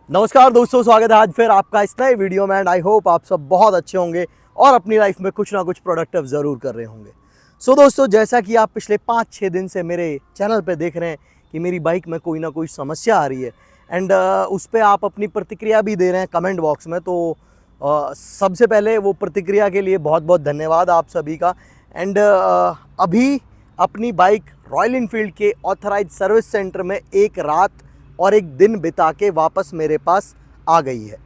नमस्कार दोस्तों, स्वागत है आज फिर आपका इस नए वीडियो में। एंड आई होप आप सब बहुत अच्छे होंगे और अपनी लाइफ में कुछ ना कुछ प्रोडक्टिव ज़रूर कर रहे होंगे। सो दोस्तों, जैसा कि आप पिछले 5-6 दिन से मेरे चैनल पे देख रहे हैं कि मेरी बाइक में कोई ना कोई समस्या आ रही है एंड उस पर आप अपनी प्रतिक्रिया भी दे रहे हैं कमेंट बॉक्स में। तो सबसे पहले वो प्रतिक्रिया के लिए बहुत बहुत धन्यवाद आप सभी का। एंड अभी अपनी बाइक रॉयल इनफील्ड के ऑथराइज सर्विस सेंटर में एक रात और एक दिन बिता के वापस मेरे पास आ गई है।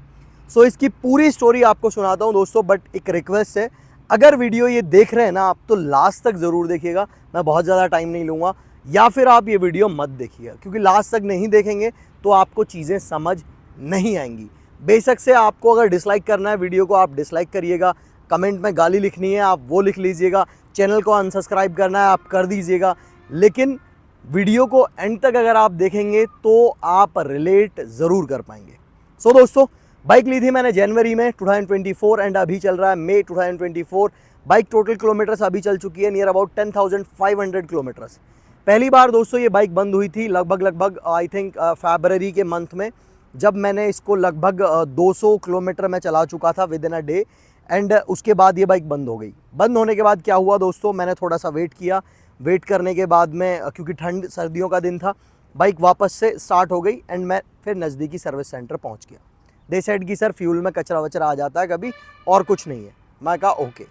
सो इसकी पूरी स्टोरी आपको सुनाता हूँ दोस्तों, बट एक रिक्वेस्ट है, अगर वीडियो ये देख रहे हैं ना आप, तो लास्ट तक ज़रूर देखिएगा। मैं बहुत ज़्यादा टाइम नहीं लूँगा, या फिर आप ये वीडियो मत देखिएगा, क्योंकि लास्ट तक नहीं देखेंगे तो आपको चीज़ें समझ नहीं आएंगी। बेशक से आपको अगर डिसलाइक करना है वीडियो को, आप डिसलाइक करिएगा। कमेंट में गाली लिखनी है आप वो लिख लीजिएगा। चैनल को अनसब्सक्राइब करना है आप कर दीजिएगा। लेकिन वीडियो को एंड तक अगर आप देखेंगे तो आप रिलेट ज़रूर कर पाएंगे। सो दोस्तों, बाइक ली थी मैंने जनवरी में 2024 एंड अभी चल रहा है मई 2024। बाइक टोटल किलोमीटर्स अभी चल चुकी है नियर अबाउट 10,500 किलोमीटर्स। पहली बार दोस्तों ये बाइक बंद हुई थी लगभग आई थिंक फरवरी के मंथ में, जब मैंने इसको लगभग 200 किलोमीटर में चला चुका था with in a day. And उसके बाद ये बाइक बंद हो गई। बंद होने के बाद क्या हुआ दोस्तों, मैंने थोड़ा सा वेट किया। वेट करने के बाद में, क्योंकि ठंड सर्दियों का दिन था, बाइक वापस से स्टार्ट हो गई एंड मैं फिर नज़दीकी सर्विस सेंटर पहुंच गया। दे सेड कि सर फ्यूल में कचरा वचरा आ जाता है कभी, और कुछ नहीं है। मैं कहा ओके।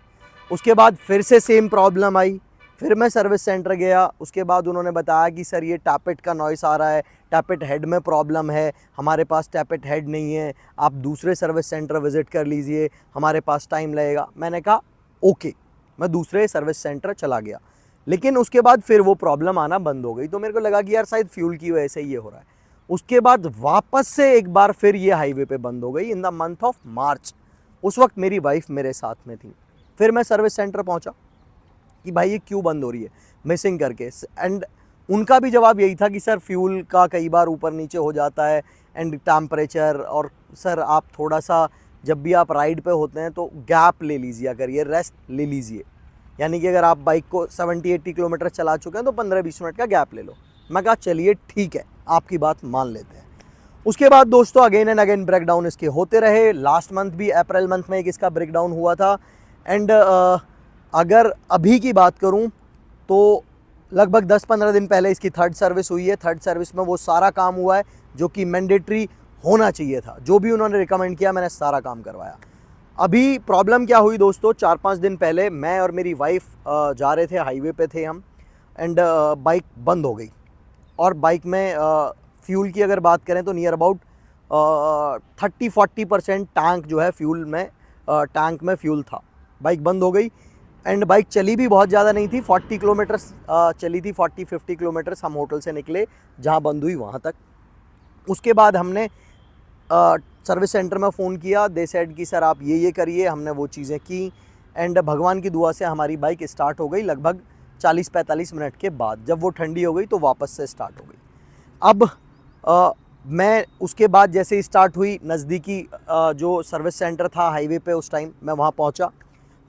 उसके बाद फिर से सेम प्रॉब्लम आई। फिर मैं सर्विस सेंटर गया। उसके बाद उन्होंने बताया कि सर ये टैपेट का नॉइस आ रहा है, टैपेट हेड में प्रॉब्लम है, हमारे पास टैपेट हेड नहीं है, आप दूसरे सर्विस सेंटर विज़िट कर लीजिए, हमारे पास टाइम लगेगा। मैंने कहा ओके। मैं दूसरे सर्विस सेंटर चला गया, लेकिन उसके बाद फिर वो प्रॉब्लम आना बंद हो गई। तो मेरे को लगा कि यार शायद फ्यूल की वजह से ये हो रहा है। उसके बाद वापस से एक बार फिर ये हाईवे पे बंद हो गई in the month of March. उस वक्त मेरी वाइफ मेरे साथ में थी। फिर मैं सर्विस सेंटर पहुंचा कि भाई ये क्यों बंद हो रही है मिसिंग करके। एंड उनका भी जवाब यही था कि सर फ्यूल का कई बार ऊपर नीचे हो जाता है एंड टेम्परेचर, और सर आप थोड़ा सा जब भी आप राइड पे होते हैं तो गैप ले लीजिए करिए, रेस्ट ले लीजिए। यानी कि अगर आप बाइक को 70-80 किलोमीटर चला चुके हैं तो 15-20 मिनट का गैप ले लो। मैं कहा चलिए ठीक है, आपकी बात मान लेते हैं। उसके बाद दोस्तों अगेन एंड अगेन ब्रेकडाउन इसके होते रहे। लास्ट मंथ भी अप्रैल मंथ में एक इसका ब्रेकडाउन हुआ था। एंड अगर अभी की बात करूं तो लगभग 10-15 दिन पहले इसकी थर्ड सर्विस हुई है। थर्ड सर्विस में वो सारा काम हुआ है जो कि मैंडेटरी होना चाहिए था। जो भी उन्होंने रिकमेंड किया मैंने सारा काम करवाया। अभी प्रॉब्लम क्या हुई दोस्तों, 4-5 दिन पहले मैं और मेरी वाइफ जा रहे थे, हाईवे पे थे हम, एंड बाइक बंद हो गई। और बाइक में फ्यूल की अगर बात करें तो नियर अबाउट 30-40% टैंक जो है फ्यूल में, टैंक में फ्यूल था। बाइक बंद हो गई एंड बाइक चली भी बहुत ज़्यादा नहीं थी। 40 किलोमीटर्स चली थी, 40-50 किलोमीटर्स हम होटल से निकले जहाँ बंद हुई वहाँ तक। उसके बाद हमने सर्विस सेंटर में फ़ोन किया। दे सेड कि सर आप ये करिए। हमने वो चीज़ें की एंड भगवान की दुआ से हमारी बाइक स्टार्ट हो गई लगभग 40-45 मिनट के बाद। जब वो ठंडी हो गई तो वापस से स्टार्ट हो गई। अब मैं उसके बाद जैसे ही स्टार्ट हुई, नज़दीकी जो सर्विस सेंटर था हाईवे पे उस टाइम, मैं वहाँ पहुँचा।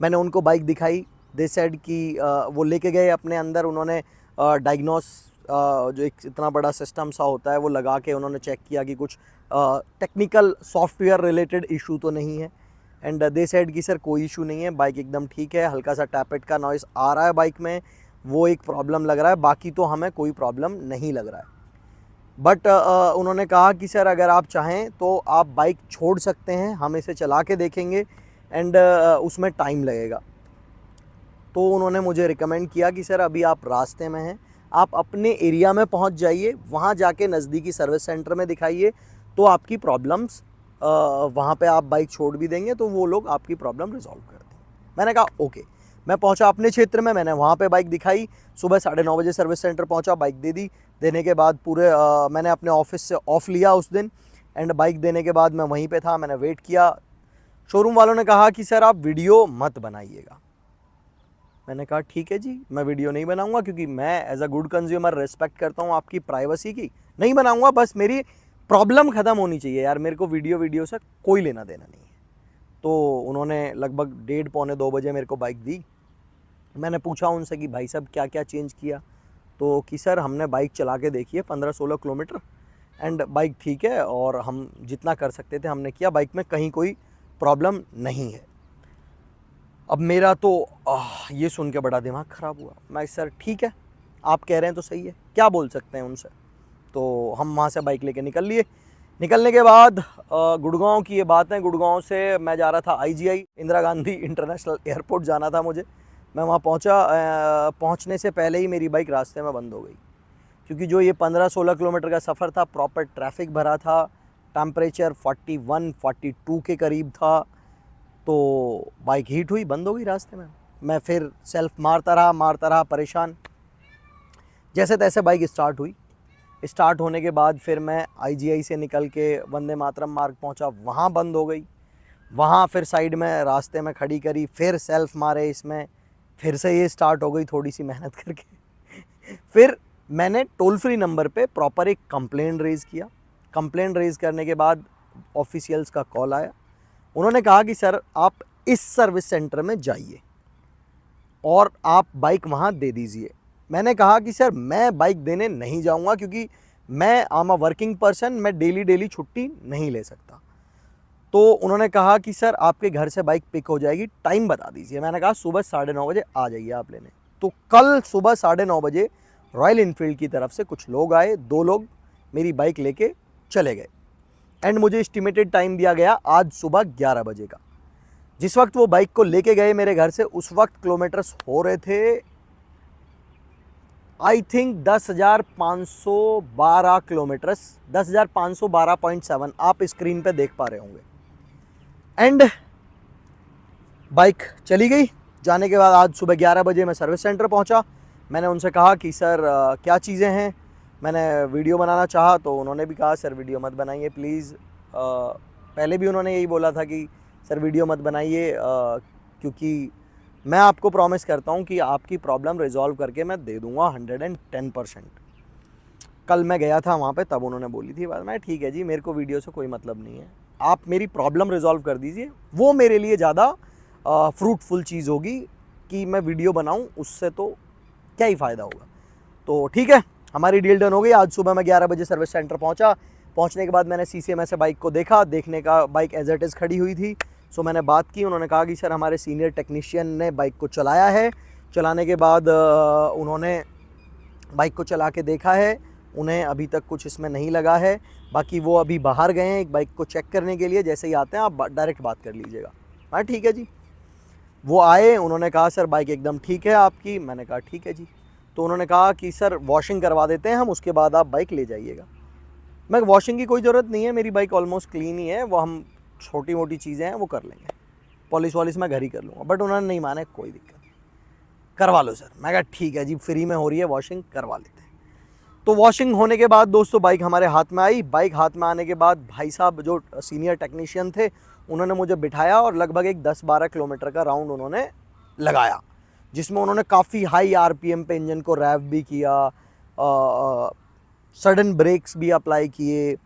मैंने उनको बाइक दिखाई। दे सेड कि वो लेके गए अपने अंदर। उन्होंने डायग्नोस जो एक इतना बड़ा सिस्टम सा होता है वो लगा के उन्होंने चेक किया कि कुछ टेक्निकल सॉफ्टवेयर रिलेटेड इशू तो नहीं है। एंड दे सेड कि सर कोई इशू नहीं है, बाइक एकदम ठीक है, हल्का सा टैपेट का नॉइस आ रहा है बाइक में, वो एक प्रॉब्लम लग रहा है, बाकी तो हमें कोई प्रॉब्लम नहीं लग रहा है। बट उन्होंने कहा कि सर अगर आप चाहें तो आप बाइक छोड़ सकते हैं, हम इसे चला के देखेंगे एंड उसमें टाइम लगेगा। तो उन्होंने मुझे रिकमेंड किया कि सर अभी आप रास्ते में हैं, आप अपने एरिया में पहुंच जाइए, वहां जाके नज़दीकी सर्विस सेंटर में दिखाइए, तो आपकी प्रॉब्लम्स वहाँ पे आप बाइक छोड़ भी देंगे तो वो लोग आपकी प्रॉब्लम रिजॉल्व कर देंगे। मैंने कहा ओके। मैं पहुँचा अपने क्षेत्र में, मैंने वहाँ पे बाइक दिखाई। सुबह 9:30 बजे सर्विस सेंटर पहुँचा, बाइक दे दी। देने के बाद पूरे मैंने अपने ऑफिस से ऑफ लिया उस दिन एंड बाइक देने के बाद मैं वहीं पे था। मैंने वेट किया। शोरूम वालों ने कहा कि सर आप वीडियो मत बनाइएगा। मैंने कहा ठीक है जी, मैं वीडियो नहीं बनाऊंगा, क्योंकि मैं as a good consumer respect करता हूँ आपकी प्राइवेसी की। नहीं बनाऊंगा, बस मेरी प्रॉब्लम ख़त्म होनी चाहिए यार, मेरे को वीडियो से कोई लेना देना नहीं है। तो उन्होंने लगभग 1:30-2 बजे मेरे को बाइक दी। मैंने पूछा उनसे कि भाई साहब क्या क्या चेंज किया, तो कि सर हमने बाइक चला के देखी है 15-16 किलोमीटर एंड बाइक ठीक है और हम जितना कर सकते थे हमने किया, बाइक में कहीं कोई प्रॉब्लम नहीं है। अब मेरा तो ये सुन के बड़ा दिमाग ख़राब हुआ। मैं सर ठीक है, आप कह रहे हैं तो सही है, क्या बोल सकते हैं उनसे। तो हम वहाँ से बाइक लेके निकल लिए। निकलने के बाद गुड़गांव की ये बात है, गुड़गांव से मैं जा रहा था IGI, Indira Gandhi international airport जाना था मुझे। मैं वहाँ पहुँचा, पहुँचने से पहले ही मेरी बाइक रास्ते में बंद हो गई, क्योंकि जो ये 15-16 किलोमीटर का सफ़र था प्रॉपर ट्रैफिक भरा था, टेम्परेचर 41-42 के करीब था, तो बाइक हीट हुई, बंद हो गई रास्ते में। मैं फिर सेल्फ मारता रहा परेशान। जैसे तैसे बाइक स्टार्ट हुई। स्टार्ट होने के बाद फिर मैं IGI से निकल के वंदे मातरम मार्ग पहुंचा, वहाँ बंद हो गई। वहाँ फिर साइड में रास्ते में खड़ी करी, फिर सेल्फ मारे इसमें, फिर से ये स्टार्ट हो गई थोड़ी सी मेहनत करके। फिर मैंने टोल फ्री नंबर पे प्रॉपर एक कंप्लेंट रेज़ किया। कंप्लेंट रेज़ करने के बाद ऑफिशियल्स का कॉल आया। उन्होंने कहा कि सर आप इस सर्विस सेंटर में जाइए और आप बाइक वहाँ दे दीजिए। मैंने कहा कि सर मैं बाइक देने नहीं जाऊँगा, क्योंकि मैं आम अ वर्किंग पर्सन, मैं डेली छुट्टी नहीं ले सकता। तो उन्होंने कहा कि सर आपके घर से बाइक पिक हो जाएगी, टाइम बता दीजिए। मैंने कहा सुबह 9:30 बजे आ जाइए आप लेने। तो कल सुबह 9:30 बजे रॉयल इनफील्ड की तरफ से कुछ लोग आए, 2 लोग मेरी बाइक लेके चले गए एंड मुझे एस्टिमेटेड टाइम दिया गया आज सुबह 11 बजे का। जिस वक्त वो बाइक को लेके गए मेरे घर से, उस वक्त किलोमीटर्स हो रहे थे आई थिंक 10,512 किलोमीटर्स, 10,512.7 आप स्क्रीन पे देख पा रहे होंगे। एंड बाइक चली गई। जाने के बाद आज सुबह 11 बजे मैं सर्विस सेंटर पहुंचा। मैंने उनसे कहा कि सर क्या चीज़ें हैं, मैंने वीडियो बनाना चाहा तो उन्होंने भी कहा सर वीडियो मत बनाइए प्लीज़। पहले भी उन्होंने यही बोला था कि सर वीडियो मत बनाइए, क्योंकि मैं आपको प्रॉमिस करता हूँ कि आपकी प्रॉब्लम रिजॉल्व करके मैं दे दूँगा 110%। कल मैं गया था वहाँ पे, तब उन्होंने बोली थी बात। मैं ठीक है जी, मेरे को वीडियो से कोई मतलब नहीं है, आप मेरी प्रॉब्लम रिजॉल्व कर दीजिए, वो मेरे लिए ज़्यादा फ्रूटफुल चीज़ होगी कि मैं वीडियो बनाऊँ, उससे तो क्या ही फ़ायदा होगा। तो ठीक है, हमारी डील डन हो गई। आज सुबह मैं 11 बजे सर्विस सेंटर पहुंचा। पहुंचने के बाद मैंने शीशे में से बाइक को देखा, देखने का बाइक एज इट इज़ खड़ी हुई थी। सो मैंने बात की, उन्होंने कहा कि सर हमारे सीनियर टेक्नीशियन ने बाइक को चलाया है। चलाने के बाद उन्होंने बाइक को चला के देखा है, उन्हें अभी तक कुछ इसमें नहीं लगा है। बाकी वो अभी बाहर गए हैं एक बाइक को चेक करने के लिए, जैसे ही आते हैं आप डायरेक्ट बात कर लीजिएगा। हाँ ठीक है जी। वो आए, उन्होंने कहा सर बाइक एकदम ठीक है आपकी। मैंने कहा ठीक है जी। तो उन्होंने कहा कि सर वॉशिंग करवा देते हैं हम, उसके बाद आप बाइक ले जाइएगा। मैं वॉशिंग की कोई ज़रूरत नहीं है, मेरी बाइक ऑलमोस्ट क्लीन ही है, वो हम छोटी मोटी चीज़ें हैं वो कर लेंगे, पॉलिश वॉलिश मैं घर ही कर लूँगा। बट उन्होंने नहीं माना, कोई दिक्कत नहीं, करवा लो सर। मैं कहा ठीक है जी, फ्री में हो रही है वॉशिंग, करवा लेते हैं। तो वॉशिंग होने के बाद दोस्तों बाइक हमारे हाथ में आई। बाइक हाथ में आने के बाद भाई साहब जो सीनियर टेक्नीशियन थे उन्होंने मुझे बिठाया और लगभग एक 10-12 किलोमीटर का राउंड उन्होंने लगाया, जिसमें उन्होंने काफ़ी हाई RPM पे इंजन को रैव भी किया, सडन ब्रेक्स भी अप्लाई किए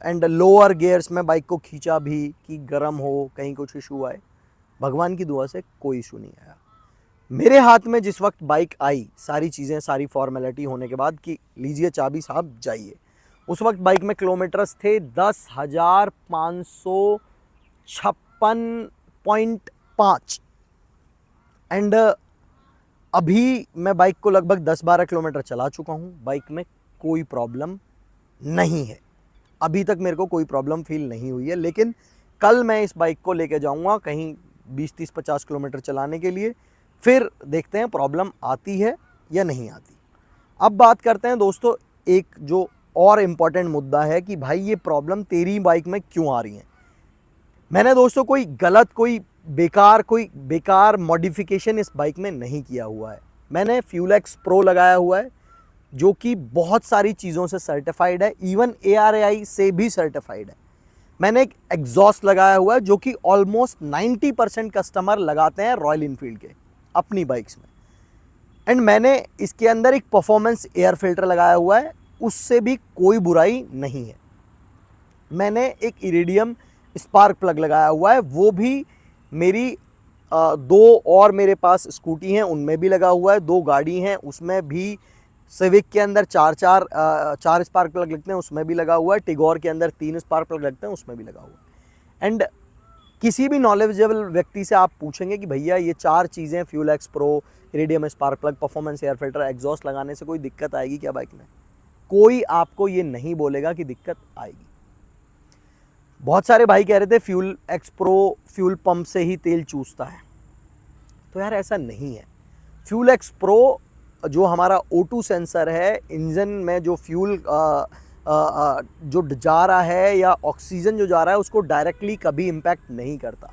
एंड लोअर गियर्स में बाइक को खींचा भी कि गर्म हो, कहीं कुछ इशू आए। भगवान की दुआ से कोई इशू नहीं आया। मेरे हाथ में जिस वक्त बाइक आई, सारी चीज़ें सारी फॉर्मेलिटी होने के बाद कि लीजिए चाबी साहब जाइए, उस वक्त बाइक में किलोमीटर्स थे 10,556.5 एंड अभी मैं बाइक को लगभग 10-12 किलोमीटर चला चुका हूँ। बाइक में कोई प्रॉब्लम नहीं है, अभी तक मेरे को कोई प्रॉब्लम फील नहीं हुई है। लेकिन कल मैं इस बाइक को लेके जाऊँगा कहीं 20-30-50 किलोमीटर चलाने के लिए, फिर देखते हैं प्रॉब्लम आती है या नहीं आती। अब बात करते हैं दोस्तों एक जो और इम्पॉर्टेंट मुद्दा है कि भाई ये प्रॉब्लम तेरी बाइक में क्यों आ रही है। मैंने दोस्तों कोई गलत कोई बेकार मॉडिफिकेशन इस बाइक में नहीं किया हुआ है। मैंने फ्यूलेक्स प्रो लगाया हुआ है जो कि बहुत सारी चीज़ों से सर्टिफाइड है, इवन ARAI से भी सर्टिफाइड है। मैंने एक एग्जॉस्ट लगाया हुआ है जो कि ऑलमोस्ट 90% कस्टमर लगाते हैं रॉयल इनफील्ड के अपनी बाइक्स में। एंड मैंने इसके अंदर एक परफॉर्मेंस एयर फिल्टर लगाया हुआ है, उससे भी कोई बुराई नहीं है। मैंने एक इरिडियम स्पार्क प्लग लगाया हुआ है, वो भी मेरी 2 और मेरे पास स्कूटी हैं उनमें भी लगा हुआ है, 2 गाड़ी हैं उसमें भी सिविक के अंदर चार स्पार्क प्लग लगते हैं, उसमें भी लगा हुआ है। टिगोर के अंदर 3 स्पार्क प्लग लगते हैं, उसमें भी लगा हुआ है। एंड किसी भी नॉलेजेबल व्यक्ति से आप पूछेंगे कि भैया ये 4 चीज़ें fuel x pro, iridium spark plug, performance air filter, exhaust लगाने से कोई दिक्कत आएगी क्या बाइक में? कोई आपको ये नहीं बोलेगा कि दिक्कत आएगी। बहुत सारे भाई कह रहे थे fuel x pro fuel pump से ही तेल चूसता है, तो यार ऐसा नहीं है। फ्यूल एक्स प्रो जो हमारा O2 सेंसर है, इंजन में जो फ्यूल जो जा रहा है या ऑक्सीजन जो जा रहा है उसको डायरेक्टली कभी इम्पैक्ट नहीं करता।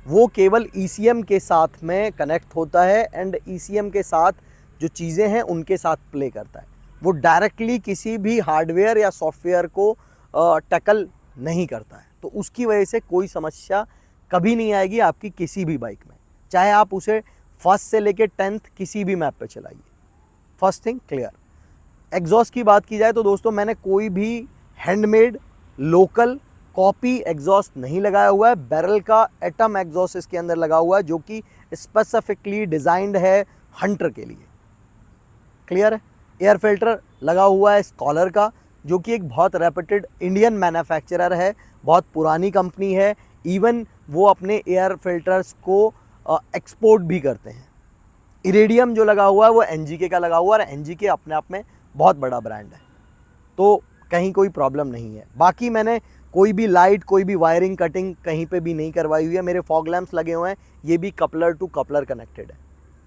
वो केवल ECM के साथ में कनेक्ट होता है एंड ECM के साथ जो चीज़ें हैं उनके साथ प्ले करता है। वो डायरेक्टली किसी भी हार्डवेयर या सॉफ्टवेयर को टैकल नहीं करता है। तो उसकी वजह से कोई समस्या कभी नहीं आएगी आपकी किसी भी बाइक में, चाहे आप उसे फर्स्ट से लेकर 10th किसी भी मैप पे चलाइए। First thing clear. एग्जॉस्ट की बात की जाए तो दोस्तों मैंने कोई भी हैंडमेड लोकल कॉपी एग्जॉस्ट नहीं लगाया हुआ है। बैरल का एटम एग्जॉस्ट इसके अंदर लगा हुआ है जो कि स्पेसिफिकली डिज़ाइंड है हंटर के लिए। क्लियर है। एयर फिल्टर लगा हुआ है स्कॉलर का, जो कि एक बहुत रेप्यूटेड इंडियन मैन्युफैक्चरर है, बहुत पुरानी कंपनी है। इवन वो अपने एयर फिल्टर्स को एक्सपोर्ट भी करते हैं। इरिडियम जो लगा हुआ है वो NGK का लगा हुआ है, और NGK अपने आप में बहुत बड़ा ब्रांड है, तो कहीं कोई प्रॉब्लम नहीं है। बाकी मैंने कोई भी लाइट, कोई भी वायरिंग कटिंग कहीं पे भी नहीं करवाई हुई है। मेरे फॉग लैंप्स लगे हुए हैं, ये भी कपलर टू कपलर कनेक्टेड है,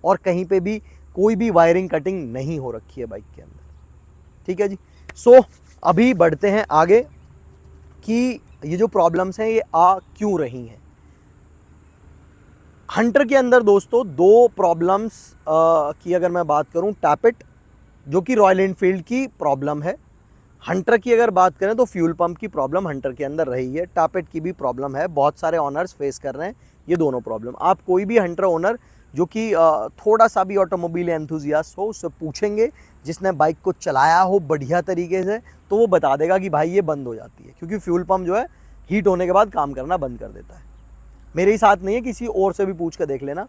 और कहीं पे भी कोई भी वायरिंग कटिंग नहीं हो रखी है बाइक के अंदर। ठीक है जी। सो अभी बढ़ते हैं आगे कि ये जो प्रॉब्लम्स हैं ये आ क्यों रही हैं। हंटर के अंदर दोस्तों 2 प्रॉब्लम्स की अगर मैं बात करूं, टैपिट जो कि रॉयल एनफील्ड की प्रॉब्लम है। हंटर की अगर बात करें तो फ्यूल पंप की प्रॉब्लम हंटर के अंदर रही है, टैपिट की भी प्रॉब्लम है, बहुत सारे ऑनर्स फेस कर रहे हैं ये दोनों प्रॉब्लम। आप कोई भी हंटर ओनर जो कि थोड़ा सा भी ऑटोमोबाइल एंथुजियास्ट हो, उससे पूछेंगे जिसने बाइक को चलाया हो बढ़िया तरीके से, तो वो बता देगा कि भाई ये बंद हो जाती है, क्योंकि फ्यूल पंप जो है हीट होने के बाद काम करना बंद कर देता है। मेरे ही साथ नहीं है, किसी और से भी पूछ कर देख लेना।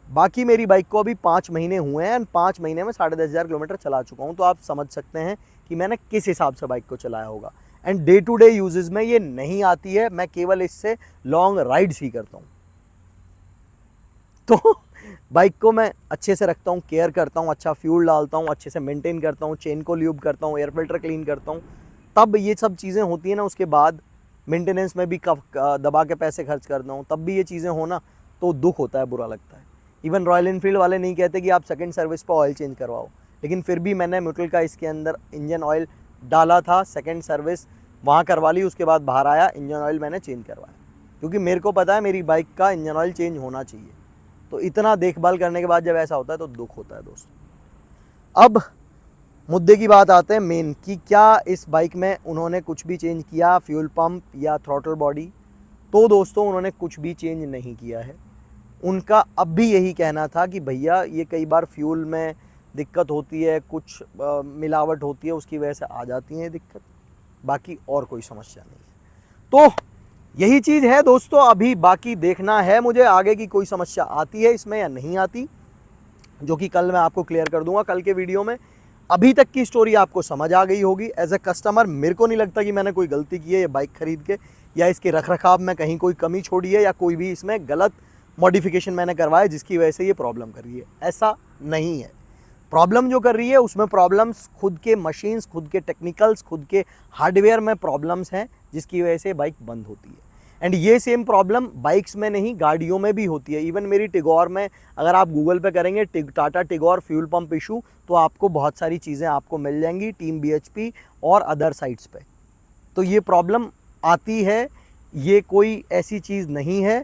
बाकी मेरी बाइक को अभी 5 महीने हुए हैं, 5 महीने में 10,500 किलोमीटर चला चुका हूँ, तो आप समझ सकते हैं कि मैंने किस हिसाब से बाइक को चलाया होगा। And day to day uses में ये नहीं आती है, मैं केवल इससे लॉन्ग राइड्स ही करता हूँ। तो बाइक को मैं अच्छे से रखता हूँ, केयर करता हूँ, अच्छा फ्यूल डालता हूँ, अच्छे से मेंटेन करता हूँ, चेन को ल्यूब करता हूँ, एयर फिल्टर क्लीन करता हूँ, तब ये सब चीज़ें होती हैं ना। उसके बाद मेंटेनेंस में भी दबा के पैसे खर्च करता हूँ, तब भी ये चीज़ें होना तो दुख होता है, बुरा लगता है। इवन रॉयल एनफील्ड वाले नहीं कहते कि आप सेकंड सर्विस पर ऑयल चेंज करवाओ, लेकिन फिर भी मैंने म्यूटल का इसके अंदर इंजन ऑयल डाला था, सेकंड सर्विस वहाँ करवा ली, उसके बाद बाहर आया, इंजन ऑयल मैंने चेंज करवाया, क्योंकि मेरे को पता है मेरी बाइक का इंजन ऑयल चेंज होना चाहिए। तो इतना देखभाल करने के बाद जब ऐसा होता है तो दुख होता है दोस्तों। अब मुद्दे की बात आते हैं मेन कि क्या इस बाइक में उन्होंने कुछ भी चेंज किया, फ्यूल पंप या थ्रॉटल बॉडी? तो दोस्तों उन्होंने कुछ भी चेंज नहीं किया है। उनका अब भी यही कहना था कि भैया ये कई बार फ्यूल में दिक्कत होती है, कुछ मिलावट होती है, उसकी वजह से आ जाती है दिक्कत, बाकी और कोई समस्या नहीं है। तो यही चीज़ है दोस्तों। अभी बाकी देखना है मुझे आगे की कोई समस्या आती है इसमें या नहीं आती, जो कि कल मैं आपको क्लियर कर दूंगा कल के वीडियो में। अभी तक की स्टोरी आपको समझ आ गई होगी। एज ए कस्टमर मेरे को नहीं लगता कि मैंने कोई गलती की है ये बाइक खरीद के, या इसके रखरखाव में कहीं कोई कमी छोड़ी है, या कोई भी इसमें गलत मॉडिफिकेशन मैंने करवाया जिसकी वजह से ये प्रॉब्लम कर रही है। ऐसा नहीं है। प्रॉब्लम जो कर रही है उसमें प्रॉब्लम्स खुद के मशीन्स, खुद के टेक्निकल्स, खुद के हार्डवेयर में प्रॉब्लम्स हैं, जिसकी वजह से बाइक बंद होती है। एंड ये सेम प्रॉब्लम बाइक्स में नहीं, गाड़ियों में भी होती है। इवन मेरी टिगोर में अगर आप गूगल पे करेंगे Tata Tigor fuel pump issue, तो आपको बहुत सारी चीज़ें आपको मिल जाएंगी टीम BHP और अदर साइट्स पे। तो ये प्रॉब्लम आती है, ये कोई ऐसी चीज़ नहीं है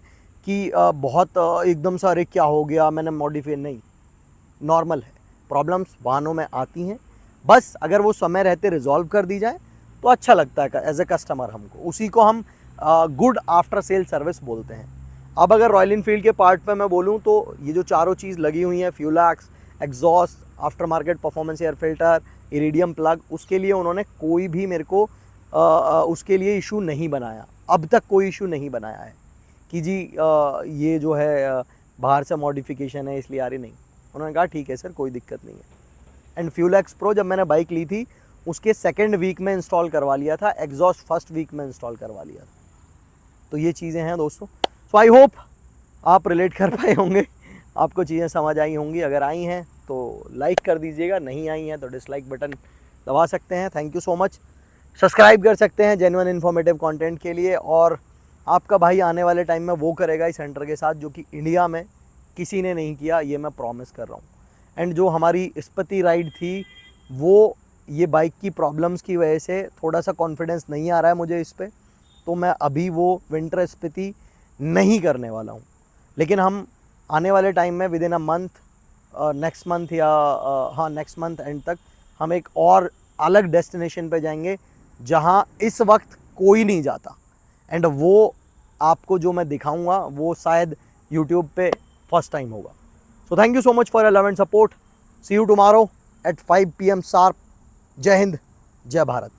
कि बहुत एकदम से अरे क्या हो गया मैंने मॉडिफाई, नहीं, नॉर्मल है। प्रॉब्लम्स वाहनों में आती हैं, बस अगर वो समय रहते रिजॉल्व कर दी जाए तो अच्छा लगता है एज ए कस्टमर हमको। उसी को हम गुड आफ्टर सेल सर्विस बोलते हैं। अब अगर रॉयल एनफील्ड के पार्ट पे मैं बोलूँ तो ये जो चारों चीज़ लगी हुई हैं, fuel x, exhaust, after market performance air filter, iridium plug, उसके लिए उन्होंने कोई भी मेरे को उसके लिए इशू नहीं बनाया। अब तक कोई इशू नहीं बनाया है कि जी ये जो है बाहर से मॉडिफिकेशन है इसलिए आ रही, नहीं। उन्होंने कहा ठीक है सर कोई दिक्कत नहीं है। एंड फ्यूल एक्स प्रो जब मैंने बाइक ली थी उसके सेकेंड वीक में इंस्टॉल करवा लिया था, एग्जॉस्ट फर्स्ट वीक में इंस्टॉल करवा लिया था। तो ये चीज़ें हैं दोस्तों। सो आई होप आप रिलेट कर पाए होंगे, आपको चीज़ें समझ आई होंगी। अगर आई हैं तो लाइक कर दीजिएगा, नहीं आई हैं तो डिसलाइक बटन दबा सकते हैं। Thank you so much. Subscribe कर सकते हैं जेन्युइन इन्फॉर्मेटिव कंटेंट के लिए, और आपका भाई आने वाले टाइम में वो करेगा इस सेंटर के साथ जो कि इंडिया में किसी ने नहीं किया, ये मैं प्रॉमिस कर रहा हूँ। एंड जो हमारी स्पीति राइड थी वो ये बाइक की प्रॉब्लम्स की वजह से थोड़ा सा कॉन्फिडेंस नहीं आ रहा है मुझे इस पर, तो मैं अभी वो विंटर स्पीति नहीं करने वाला हूँ। लेकिन हम आने वाले टाइम में with in a month, next month या हाँ नेक्स्ट मंथ एंड तक हम एक और अलग डेस्टिनेशन पे जाएंगे जहाँ इस वक्त कोई नहीं जाता, एंड वो आपको जो मैं दिखाऊंगा वो शायद यूट्यूब पे फर्स्ट टाइम होगा। So thank you so much for your love and support. See you tomorrow at 5 PM sharp. जय हिंद, जय भारत।